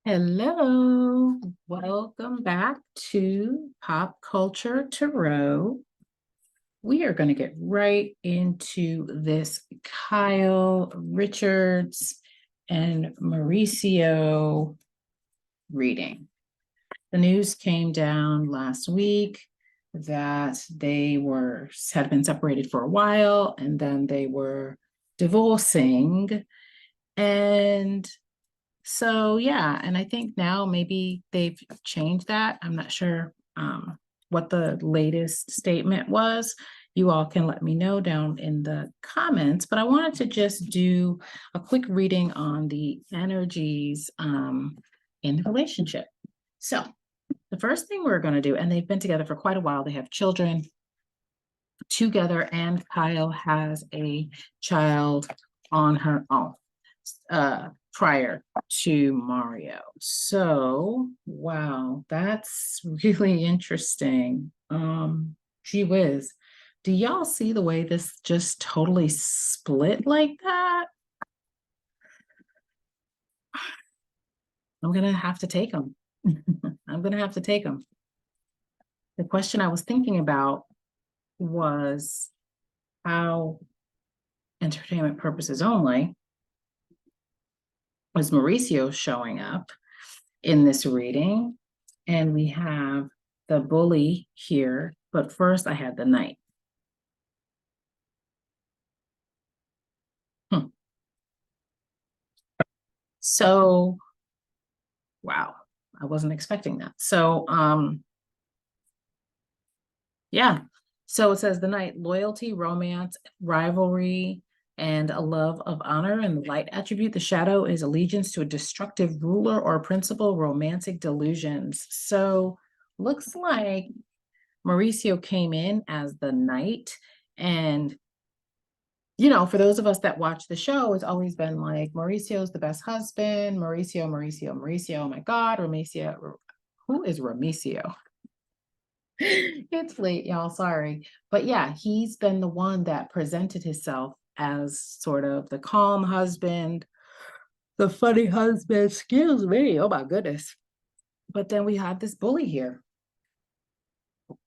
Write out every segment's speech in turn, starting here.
Hello, welcome back to Pop Culture Tarot. We are going to get right into this Kyle Richards and Mauricio reading. The news came down last week that had been separated for a while and then they were divorcing. And so, yeah, and I think now maybe they've changed that. I'm not sure what the latest statement was. You all can let me know down in the comments, but I wanted to just do a quick reading on the energies in the relationship. So, the first thing we're going to do, and they've been together for quite a while, they have children together, and Kyle has a child on her own prior to Mario. So, wow, that's really interesting. Gee whiz. Do y'all see the way this just totally split like that? I'm gonna have to take them. I'm gonna have to take them. The question I was thinking about was how entertainment purposes only was Mauricio showing up in this reading, and we have the bully here, but first I had the knight. So, wow, I wasn't expecting that. So, yeah. So it says the knight, loyalty, romance, rivalry, and a love of honor. And the light attribute, the shadow, is allegiance to a destructive ruler or principle, romantic delusions. So looks like Mauricio came in as the knight. And, for those of us that watch the show, it's always been like, Mauricio's the best husband. Mauricio. Oh my God, Mauricio. Who is Mauricio? It's late, y'all. Sorry. But yeah, he's been the one that presented himself as sort of the calm husband, the funny husband. Excuse me. Oh my goodness. But then we have this bully here.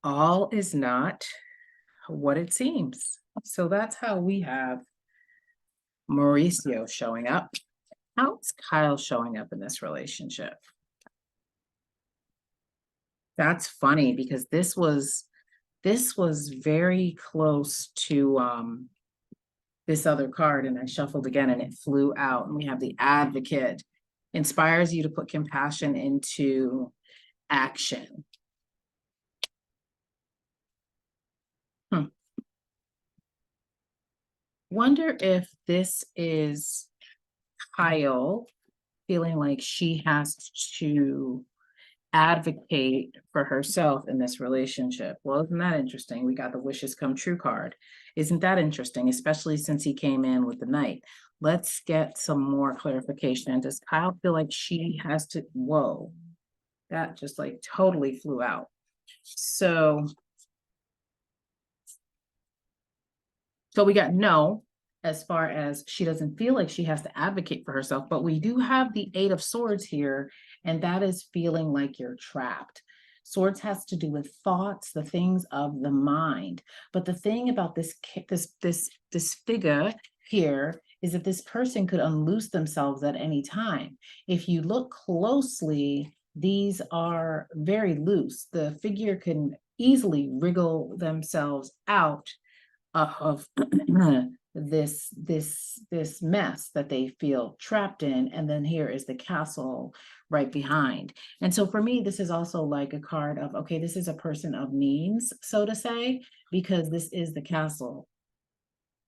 All is not what it seems. So that's how we have Mauricio showing up. How's Kyle showing up in this relationship? That's funny because this was very close to this other card, and I shuffled again and it flew out. And we have the advocate, inspires you to put compassion into action. Wonder if this is Kyle feeling like she has to advocate for herself in this relationship. Well, isn't that interesting? We got the wishes come true card. Isn't that interesting, especially since he came in with the knight? Let's get some more clarification. Does Kyle feel like she has to, whoa, that just like totally flew out. So we got no, as far as she doesn't feel like she has to advocate for herself, but we do have the 8 of Swords here, and that is feeling like you're trapped. Swords has to do with thoughts, the things of the mind. But the thing about this figure here is that this person could unloose themselves at any time. If you look closely, these are very loose. The figure can easily wriggle themselves out of this mess that they feel trapped in. And then here is the castle right behind. And so for me, this is also like a card of, okay, this is a person of means, so to say, because this is the castle.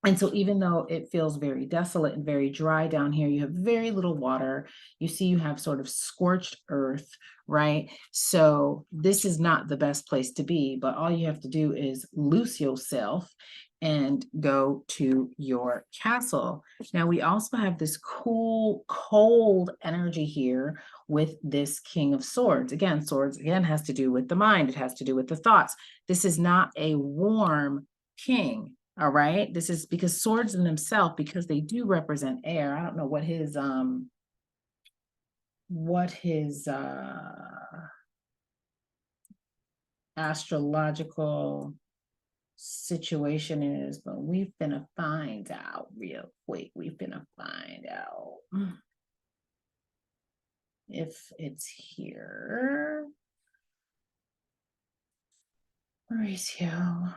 And so even though it feels very desolate and very dry down here, you have very little water. You see, you have sort of scorched earth, right? So this is not the best place to be, but all you have to do is loose yourself and go to your castle. Now, we also have this cool, cold energy here with this King of Swords. Again, Swords, again, has to do with the mind. It has to do with the thoughts. This is not a warm king. All right. This is because swords in themselves, because they do represent air. I don't know what his what his astrological situation is, but we've gonna find out real quick. We've gonna find out if it's here. Mauricio.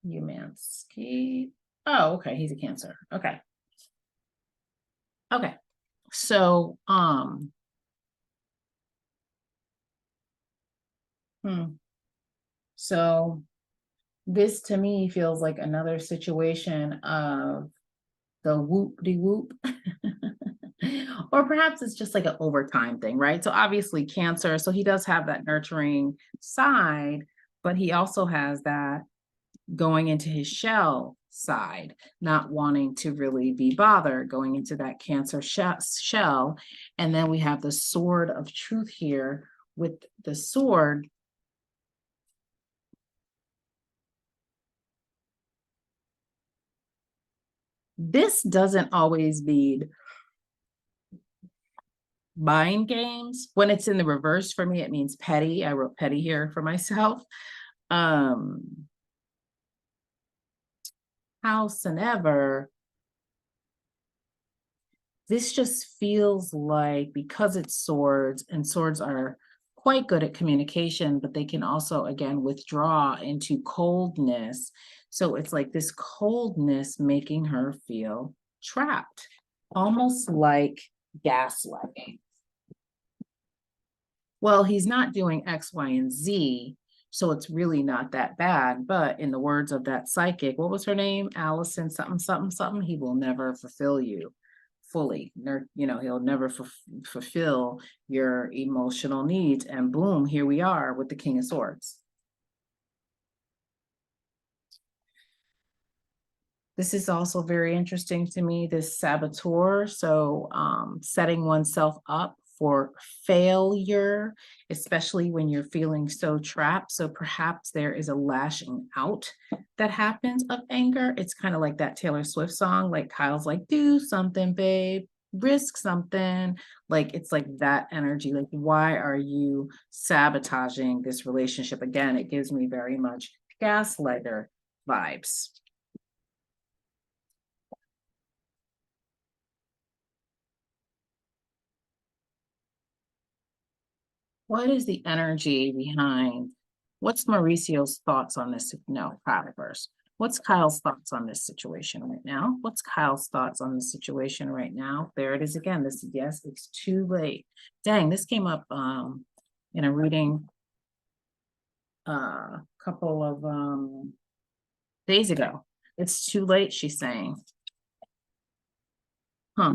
Umansky. Oh, okay, he's a Cancer. Okay. Okay. So, so this to me feels like another situation of the whoop-de-whoop. Or perhaps it's just like an overtime thing, right? So obviously Cancer, so he does have that nurturing side, but he also has that going into his shell side, not wanting to really be bothered, going into that Cancer shell. And then we have the sword of truth here with the sword. This doesn't always mean mind games. When it's in the reverse for me, it means petty. I wrote petty here for myself. Howsoever, this just feels like, because it's swords, and swords are quite good at communication, but they can also, again, withdraw into coldness. So it's like this coldness making her feel trapped, almost like gaslighting. Well, he's not doing X, Y, and Z, so it's really not that bad. But in the words of that psychic, what was her name? Allison something, something, something. He will never fulfill you fully. He'll never fulfill your emotional needs. And boom, here we are with the King of Swords. This is also very interesting to me, this saboteur. So setting oneself up for failure, especially when you're feeling so trapped. So perhaps there is a lashing out that happens of anger. It's kind of like that Taylor Swift song, like Kyle's like, do something, babe, risk something. Like, it's like that energy. Like, why are you sabotaging this relationship? Again, it gives me very much gaslighter vibes. What is the energy behind? What's Mauricio's thoughts on this? No, Kyle first. What's Kyle's thoughts on this situation right now? What's Kyle's thoughts on the situation right now? There it is again. This, yes, it's too late. Dang, this came up in a reading a couple of days ago. It's too late, she's saying. Huh.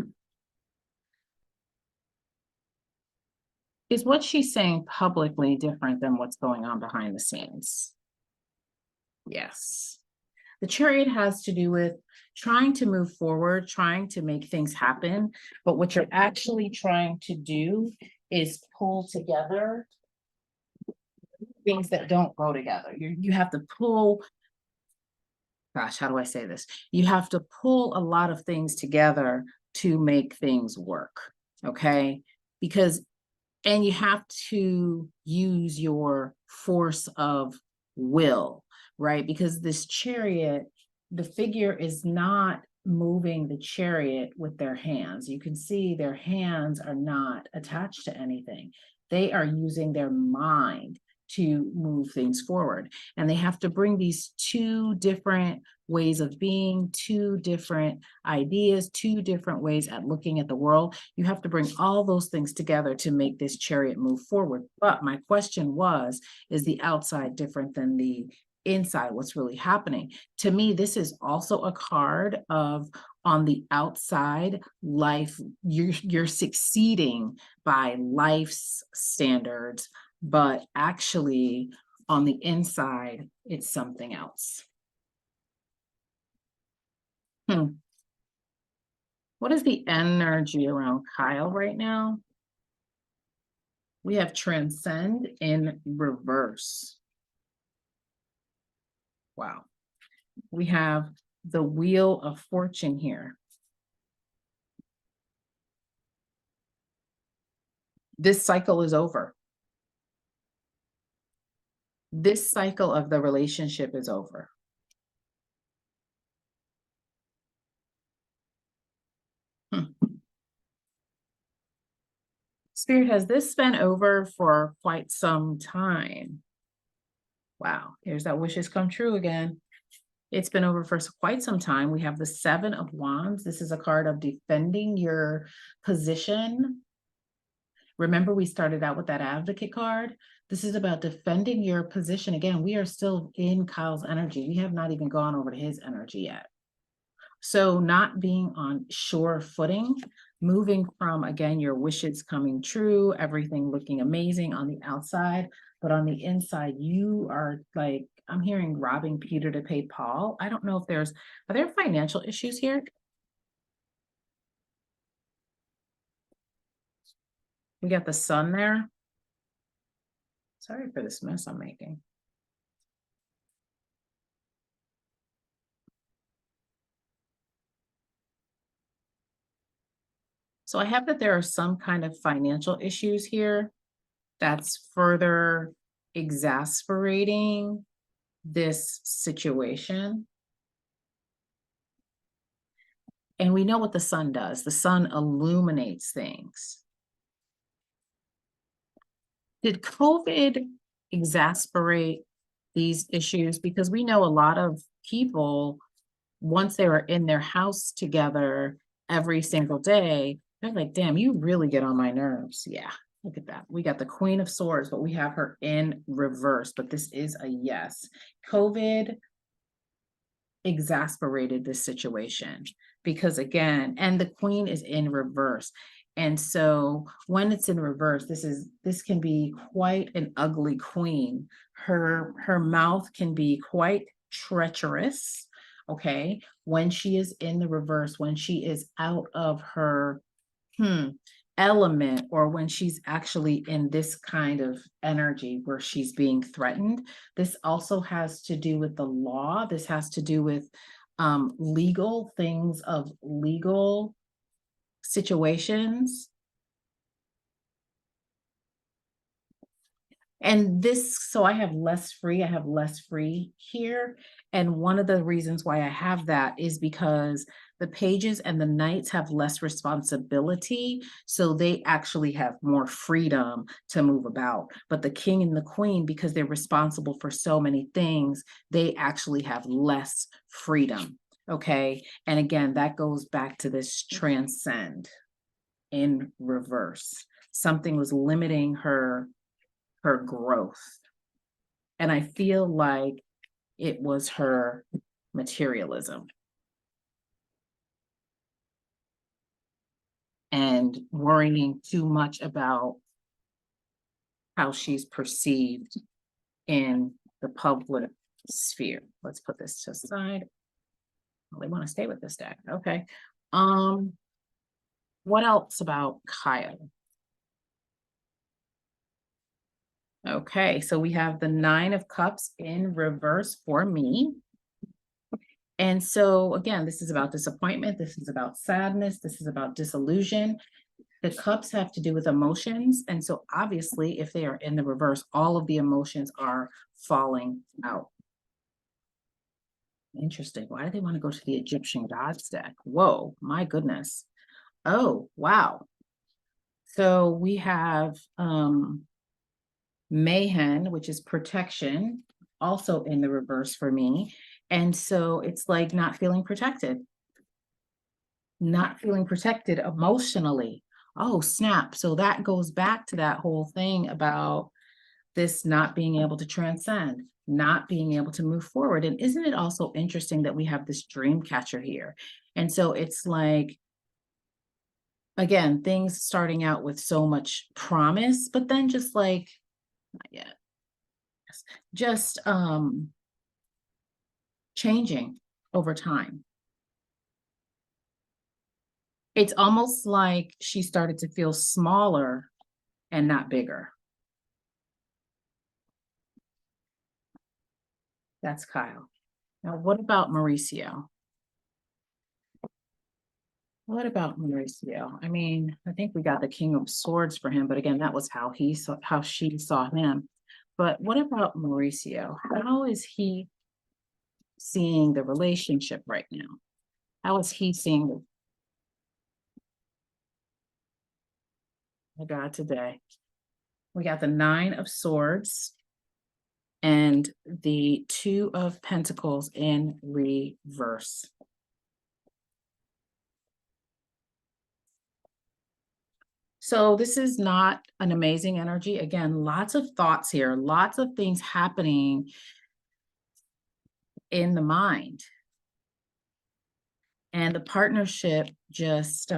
Is what she's saying publicly different than what's going on behind the scenes? Yes. The Chariot has to do with trying to move forward, trying to make things happen. But what you're actually trying to do is pull together things that don't go together. You have to pull, gosh, how do I say this? You have to pull a lot of things together to make things work. Okay. And you have to use your force of will, right? Because this Chariot, the figure is not moving the chariot with their hands. You can see their hands are not attached to anything. They are using their mind to move things forward. And they have to bring these two different ways of being, two different ideas, two different ways at looking at the world. You have to bring all those things together to make this chariot move forward. But my question was, is the outside different than the inside? What's really happening? To me, this is also a card of, on the outside, life, you're succeeding by life's standards, but actually on the inside, it's something else. What is the energy around Kyle right now? We have transcend in reverse. Wow. We have the wheel of fortune here. This cycle is over. This cycle of the relationship is over. Spirit, has this been over for quite some time? Wow, here's that wishes come true again. It's been over for quite some time. We have the Seven of Wands. This is a card of defending your position. Remember, we started out with that advocate card. This is about defending your position. Again, we are still in Kyle's energy. We have not even gone over to his energy yet. So not being on sure footing, moving from, again, your wishes coming true, everything looking amazing on the outside, but on the inside, you are like, I'm hearing robbing Peter to pay Paul. I don't know if are there financial issues here? We got the sun there. Sorry for this mess I'm making. So I have that there are some kind of financial issues here that's further exasperating this situation. And we know what the sun does. The sun illuminates things. Did COVID exasperate these issues? Because we know a lot of people, once they were in their house together every single day, they're like, damn, you really get on my nerves. Yeah, look at that. We got the Queen of Swords, but we have her in reverse. But this is a yes. COVID exasperated this situation because, again, and the Queen is in reverse. And so when it's in reverse, this can be quite an ugly queen. Her mouth can be quite treacherous. Okay. When she is in the reverse, when she is out of her element, or when she's actually in this kind of energy where she's being threatened. This also has to do with the law. This has to do with legal things, of legal situations. And this, so I have less free here. And one of the reasons why I have that is because the pages and the knights have less responsibility. So they actually have more freedom to move about. But the king and the queen, because they're responsible for so many things, they actually have less freedom. Okay. And again, that goes back to this transcend in reverse. Something was limiting her growth. And I feel like it was her materialism and worrying too much about how she's perceived in the public sphere. Let's put this to the side. Well, they want to stay with this deck. Okay. What else about Kyle? Okay, so we have the Nine of Cups in reverse for me. And so again, this is about disappointment. This is about sadness. This is about disillusion. The cups have to do with emotions. And so obviously, if they are in the reverse, all of the emotions are falling out. Interesting. Why do they want to go to the Egyptian gods deck? Whoa, my goodness. Oh, wow. So we have Mayhem, which is protection, also in the reverse for me. And so it's like not feeling protected emotionally. Oh, snap. So that goes back to that whole thing about this not being able to transcend, not being able to move forward. And isn't it also interesting that we have this dream catcher here? And so it's like, again, things starting out with so much promise, but then just like, not yet, just changing over time. It's almost like she started to feel smaller and not bigger. That's Kyle. Now, what about Mauricio? What about Mauricio? I mean, I think we got the King of Swords for him, but again, that was how she saw him. But what about Mauricio? How is he seeing the relationship right now? How is he seeing the God today? We got the Nine of Swords and the Two of Pentacles in reverse. So this is not an amazing energy. Again, lots of thoughts here, lots of things happening in the mind. And the partnership just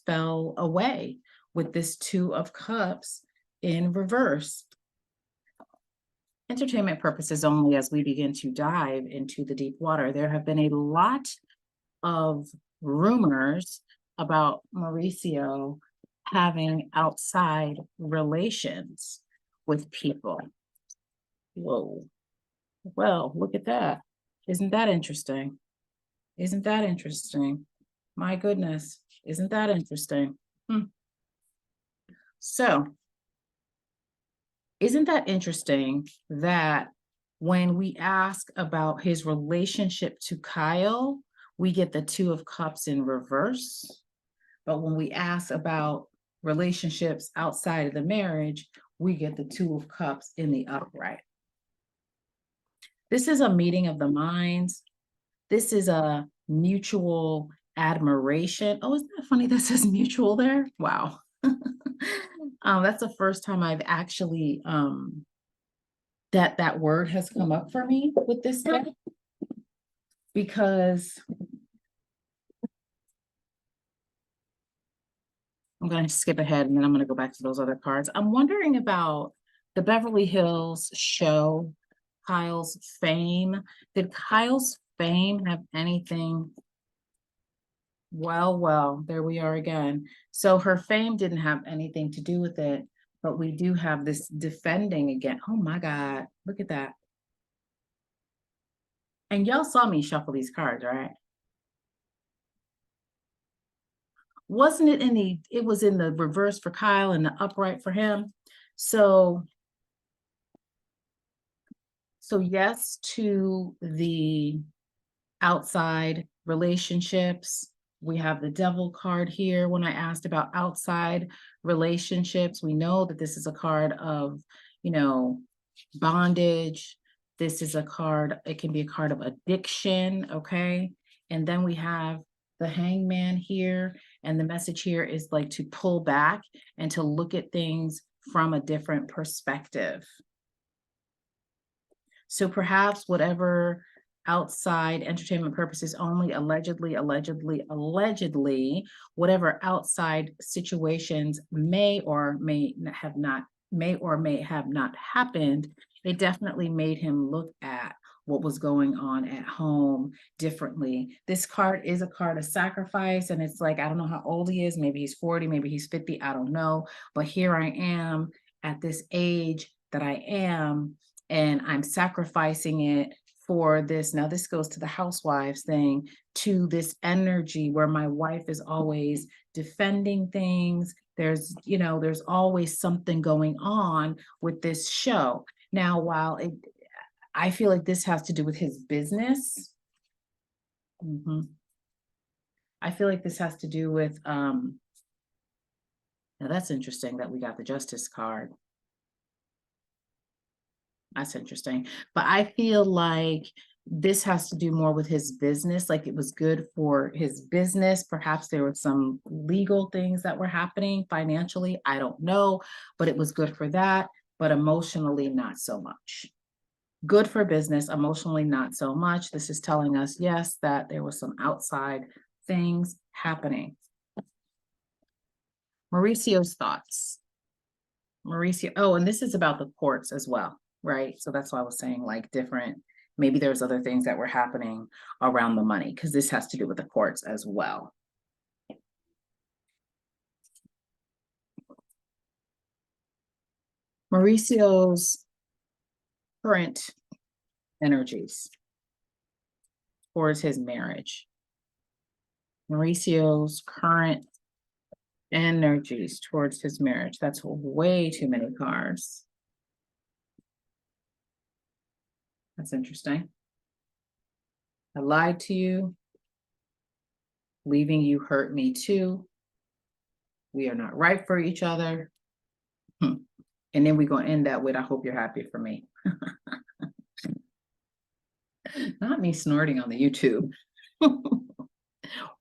fell away with this Two of Cups in reverse. Entertainment purposes only as we begin to dive into the deep water. There have been a lot of rumors about Mauricio having outside relations with people. Whoa. Well, look at that. Isn't that interesting? Isn't that interesting? My goodness. Isn't that interesting? So, isn't that interesting that when we ask about his relationship to Kyle, we get the Two of Cups in reverse? But when we ask about relationships outside of the marriage, we get the Two of Cups in the upright. This is a meeting of the minds. This is a mutual admiration. Oh, isn't that funny that says mutual there? Wow. That's the first time I've actually that word has come up for me with this deck, because I'm going to skip ahead and then I'm going to go back to those other cards. I'm wondering about the Beverly Hills show, Kyle's fame. Did Kyle's fame have anything? Well, there we are again. So her fame didn't have anything to do with it, but we do have this defending again. Oh my God, look at that. And y'all saw me shuffle these cards, right? Wasn't it it was in the reverse for Kyle and the upright for him. So yes to the outside relationships. We have the Devil card here. When I asked about outside relationships, we know that this is a card of, bondage. This is a card, it can be a card of addiction, okay? And then we have the Hangman here, and the message here is like to pull back and to look at things from a different perspective. So perhaps whatever outside entertainment purposes only, allegedly, whatever outside situations may or may have not happened, it definitely made him look at what was going on at home differently. This card is a card of sacrifice, and it's like, I don't know how old he is. Maybe he's 40, maybe he's 50, I don't know. But here I am at this age that I am, and I'm sacrificing it for this. Now, this goes to the housewives thing, to this energy where my wife is always defending things. There's always something going on with this show. Now, while I feel like this has to do with his business. I feel like this has to do with, now that's interesting that we got the Justice card. That's interesting. But I feel like this has to do more with his business. Like it was good for his business. Perhaps there were some legal things that were happening financially. I don't know, but it was good for that. But emotionally, not so much. Good for business, emotionally, not so much. This is telling us, yes, that there was some outside things happening. Mauricio's thoughts. Mauricio, oh, and this is about the courts as well, right? So that's why I was saying like different, maybe there's other things that were happening around the money, because this has to do with the courts as well. Mauricio's current energies. towards his marriage. Mauricio's current energies towards his marriage. That's way too many cards. That's interesting. I lied to you. Leaving you hurt me too. We are not right for each other. And then we're going to end that with, I hope you're happy for me. Not me snorting on the YouTube.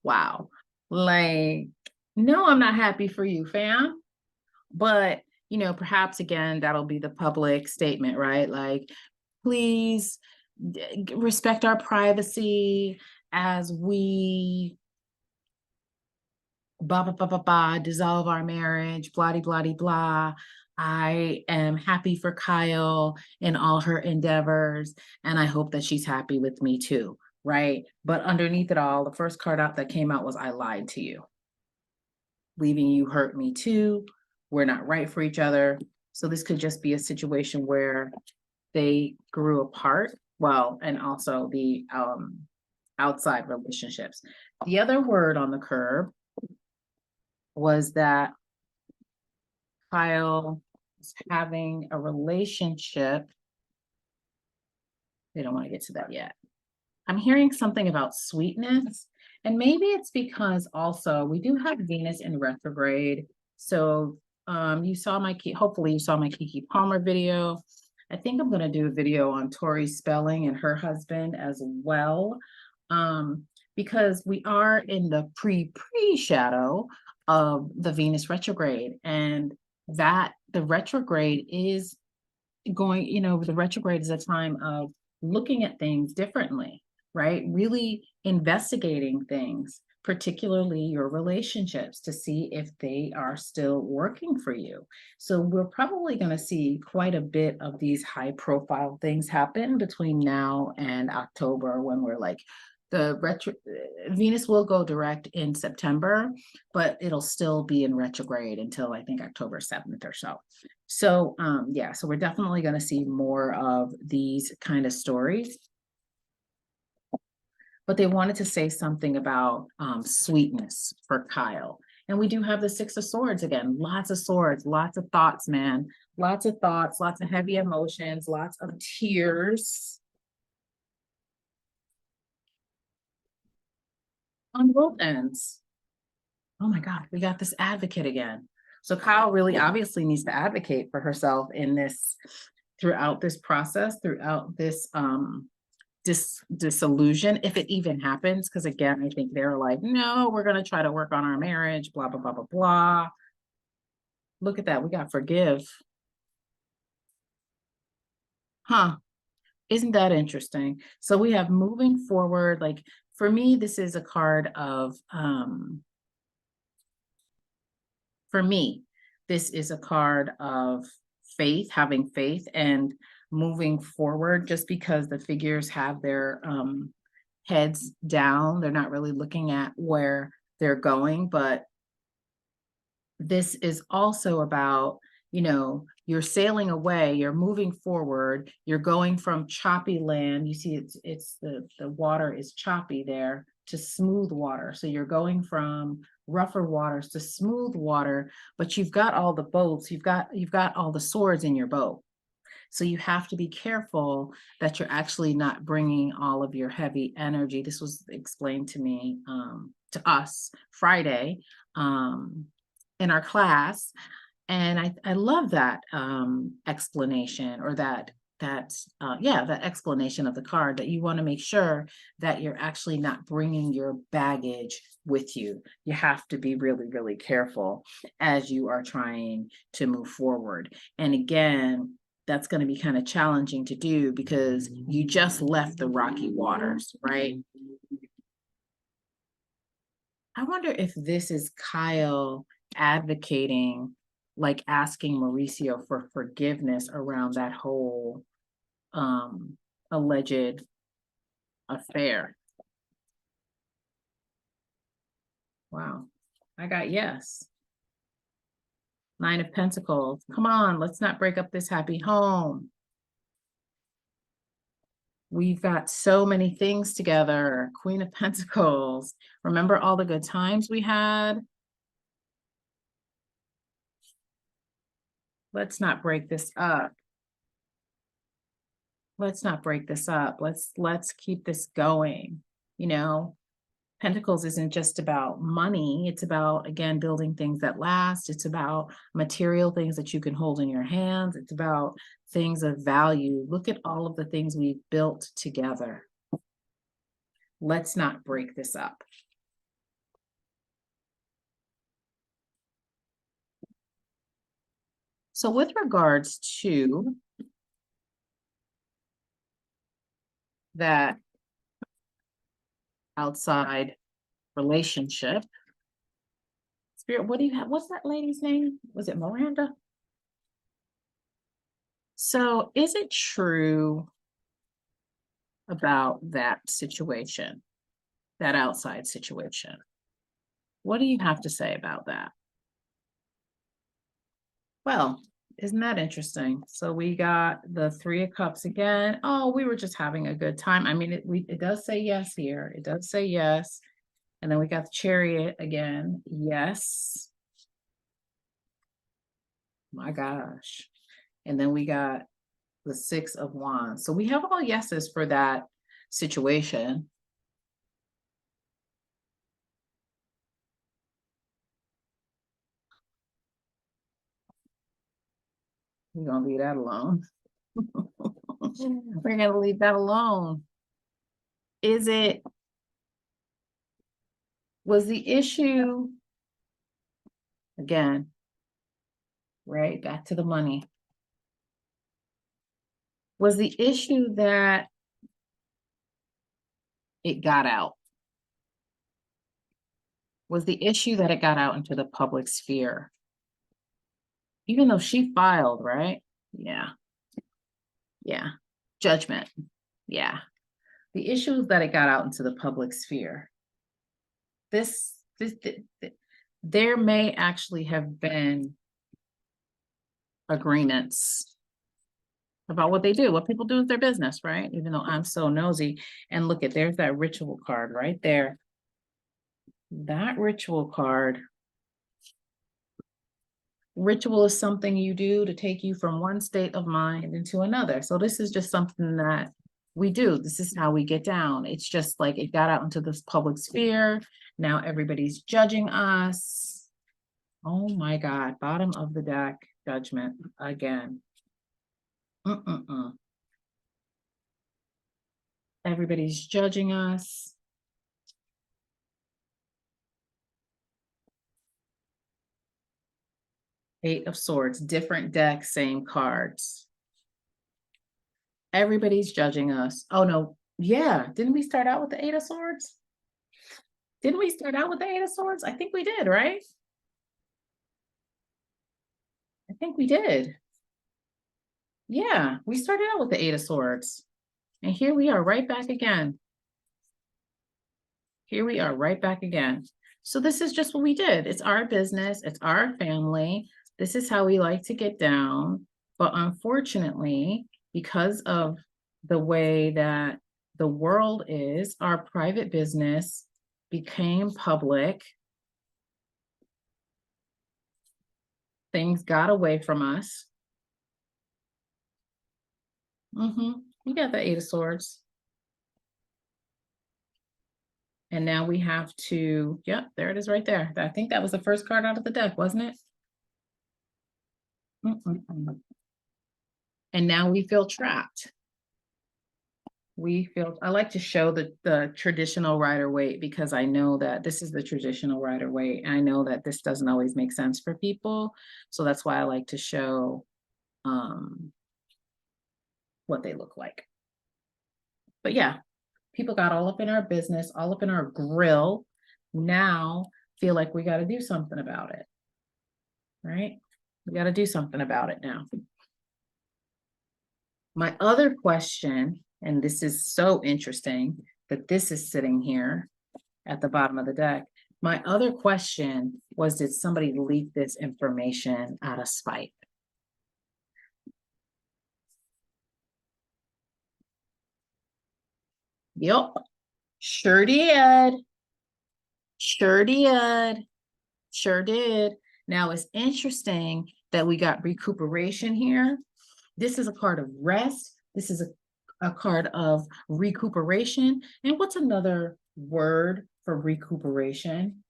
Wow. Like, no, I'm not happy for you, fam. But, you know, perhaps again, that'll be the public statement, right? Like, please respect our privacy as we dissolve our marriage, blah, blah, blah, blah. I am happy for Kyle in all her endeavors, and I hope that she's happy with me too, right? But underneath it all, the first card out that came out was I lied to you. Leaving you hurt me too. We're not right for each other. So this could just be a situation where they grew apart. Well, and also the outside relationships. The other word on the curb was that Kyle is having a relationship. They don't want to get to that yet. I'm hearing something about sweetness, and maybe it's because also we do have Venus in retrograde. So you saw my hopefully you saw my Kiki Palmer video. I think I'm going to do a video on Tori Spelling and her husband as well, because we are in the pre-shadow of the Venus retrograde, and that the retrograde is going, you know, the retrograde is a time of looking at things differently, right? Really investigating things, particularly your relationships, to see if they are still working for you. So we're probably going to see quite a bit of these high profile things happen between now and October, when we're like, Venus will go direct in September, but it'll still be in retrograde until I think October 7th or so. So yeah, so we're definitely going to see more of these kind of stories. But they wanted to say something about sweetness for Kyle. And we do have the Six of Swords again, lots of swords, lots of thoughts, man, lots of thoughts, lots of heavy emotions, lots of tears. On both ends. Oh my God, we got this advocate again. So Kyle really obviously needs to advocate for herself in this, throughout this process, throughout this disillusion, if it even happens. Because again, I think they're like, no, we're going to try to work on our marriage, blah, blah, blah, blah, blah. Look at that. We got forgive. Huh. Isn't that interesting? So we have moving forward. Like for me, this is a card of, for me, this is a card of faith, having faith and moving forward, just because the figures have their heads down. They're not really looking at where they're going, but this is also about, you know, you're sailing away, you're moving forward, you're going from choppy land. You see it's the water is choppy there to smooth water. So you're going from rougher waters to smooth water, but you've got all the boats, you've got all the swords in your boat. So you have to be careful that you're actually not bringing all of your heavy energy. This was explained to me, to us Friday in our class. And I love that explanation, or that explanation of the card, that you want to make sure that you're actually not bringing your baggage with you. You have to be really, really careful as you are trying to move forward. And again, that's going to be kind of challenging to do because you just left the rocky waters, right? I wonder if this is Kyle advocating, like asking Mauricio for forgiveness around that whole alleged affair. Wow. I got yes. Nine of Pentacles. Come on, let's not break up this happy home. We've got so many things together. Queen of Pentacles. Remember all the good times we had? Let's not break this up. Let's not break this up. Let's keep this going. You know, Pentacles isn't just about money. It's about, again, building things that last. It's about material things that you can hold in your hands. It's about things of value. Look at all of the things we've built together. Let's not break this up. So with regards to that outside relationship, Spirit, what do you have? What's that lady's name? Was it Miranda? So is it true about that situation, that outside situation? What do you have to say about that? Well, isn't that interesting? So we got the Three of Cups again. Oh, we were just having a good time. I mean, it does say yes here. It does say yes. And then we got the Chariot again. Yes. My gosh. And then we got the Six of Wands. So we have all yeses for that situation. We're going to leave that alone. We're going to leave that alone. Was the issue, again, right, back to the money. Was the issue that it got out? Was the issue that it got out into the public sphere? Even though she filed, right? Yeah. Yeah. Judgment. Yeah. The issue is that it got out into the public sphere. There may actually have been agreements about what they do, what people do with their business, right? Even though I'm so nosy. And look at, there's that ritual card right there. That ritual card. Ritual is something you do to take you from one state of mind into another. So this is just something that we do. This is how we get down. It's just like it got out into this public sphere. Now everybody's judging us. Oh my God. Bottom of the deck, Judgment again. Everybody's judging us. Eight of Swords, different deck, same cards. Everybody's judging us. Oh no, yeah. Didn't we start out with the Eight of Swords? Didn't we start out with the Eight of Swords? I think we did, right? I think we did. Yeah, we started out with the Eight of Swords. And here we are right back again. Here we are right back again. So this is just what we did. It's our business. It's our family. This is how we like to get down. But unfortunately, because of the way that the world is, our private business became public. Things got away from us. We got the Eight of Swords. And now we have to, yep, there it is right there. I think that was the first card out of the deck, wasn't it? And now we feel trapped. I like to show the traditional Rider-Waite because I know that this is the traditional Rider-Waite. And I know that this doesn't always make sense for people. So that's why I like to show what they look like. But yeah, people got all up in our business, all up in our grill. Now feel like we got to do something about it, right? We got to do something about it now. My other question, and this is so interesting that this is sitting here at the bottom of the deck. My other question was, did somebody leak this information out of spite? Yep. Sure did. Sure did. Sure did. Now it's interesting that we got recuperation here. This is a card of rest. This is a card of recuperation. And what's another word for recuperation?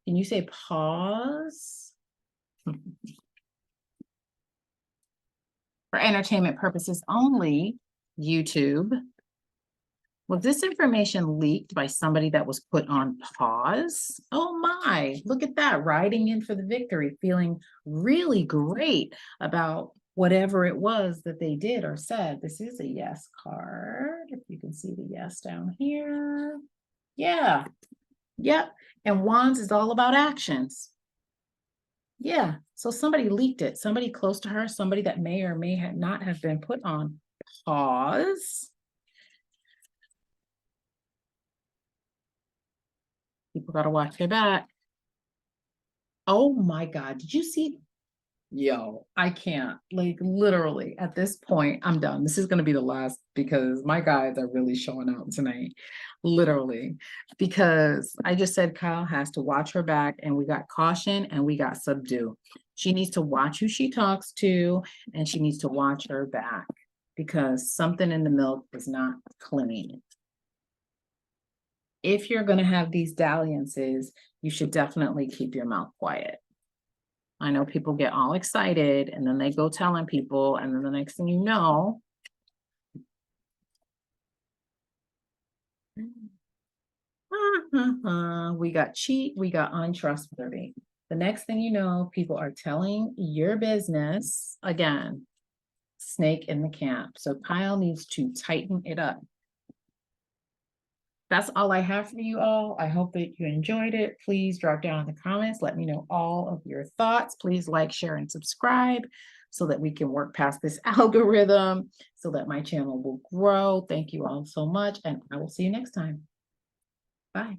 Can you say pause? For entertainment purposes only, YouTube. Was this information leaked by somebody that was put on pause? Oh my, look at that, riding in for the victory, feeling really great about whatever it was that they did or said. This is a yes card. If you can see the yes down here. Yeah, yep. And wands is all about actions. Yeah, so somebody leaked it. Somebody close to her, somebody that may or may not have been put on pause. People got to watch their back. Oh my God. Did you see? Yo, I can't. Like, literally, at this point, I'm done. This is going to be the last because my guys are really showing out tonight. Literally, because I just said Kyle has to watch her back, and we got caution and we got subdue. She needs to watch who she talks to, and she needs to watch her back because something in the milk is not clean. If you're going to have these dalliances, you should definitely keep your mouth quiet. I know people get all excited and then they go telling people, and then the next thing you know, we got cheat, we got untrustworthy. The next thing you know, people are telling your business again, snake in the camp. So Kyle needs to tighten it up. That's all I have for you all. I hope that you enjoyed it. Please drop down in the comments. Let me know all of your thoughts. Please like, share, and subscribe so that we can work past this algorithm so that my channel will grow. Thank you all so much, and I will see you next time. Bye.